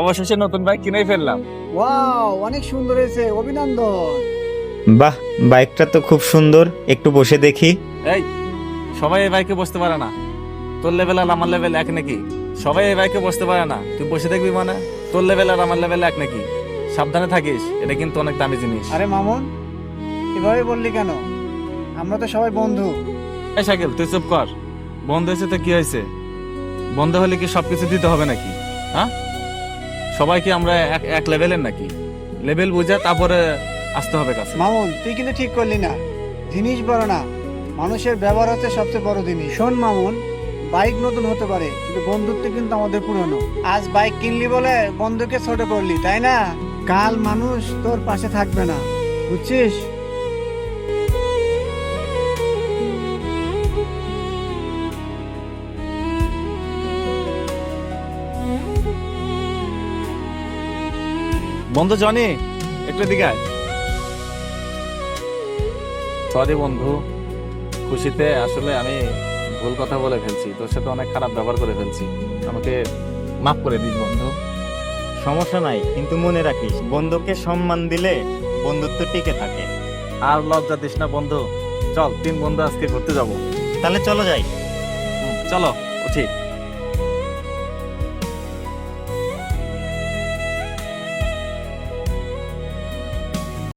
অবশেষে নতুন বাইক কিনেই ফেললাম। ওয়াও, অনেক সুন্দর হয়েছে, অভিনন্দন। বাহ, বাইকটা তো খুব সুন্দর, একটু বসে দেখি। এই, সবাই এই বাইকে বসতে পারে না। তোর লেভেল আর আমার লেভেল এক নাকি? সবাই এই বাইকে বসতে পারে না, তুই বসে দেখবি মানে? তোর লেভেল আর আমার লেভেল এক নাকি? সাবধানে থাকিস, এটা কিন্তু অনেক দামি জিনিস। আরে মামুন, এভাবে বললি কেন? আমরা তো সবাই বন্ধু। এই শাকিল, তুই চুপ কর। বন্ধ হয়েছে তো কি হয়েছে? বন্ধ হলে কি সবকিছু দিতে হবে নাকি? হ্যাঁ, সবাই কি আমরা এক এক লেভেলের নাকি? লেভেল বুঝে তারপরে আসতে হবে কাছে। মামুন, তুই কিন্তু ঠিক করলি না। জিনিস বড় না, মানুষের ব্যবহার হচ্ছে সবচেয়ে বড় জিনিস। শোন মামুন, বাইক নতুন হতে পারে কিন্তু বন্ধুত্ব কিন্তু আমাদের পুরনো। আজ বাইক কিনলি বলে বন্ধুকে ছোট করলি, তাই না? কাল মানুষ তোর পাশে থাকবে না, বুঝছিস? বন্ধু জনি, একটু দিকে আয়। সরি বন্ধু, খুশিতে আসলে আমি ভুল কথা বলে ফেলছি, তোর সাথে অনেক খারাপ ব্যবহার করে ফেলছি। আমাকে মাফ করে দিস বন্ধু। সমস্যা নাই, কিন্তু মনে রাখিস, বন্ধুকে সম্মান দিলে বন্ধুত্ব টিকে থাকে। আর লজ্জা দিস না বন্ধু। চল, 3 বন্ধু আজকে ঘুরতে যাবো। তাহলে চলো যাই। চলো উঠি।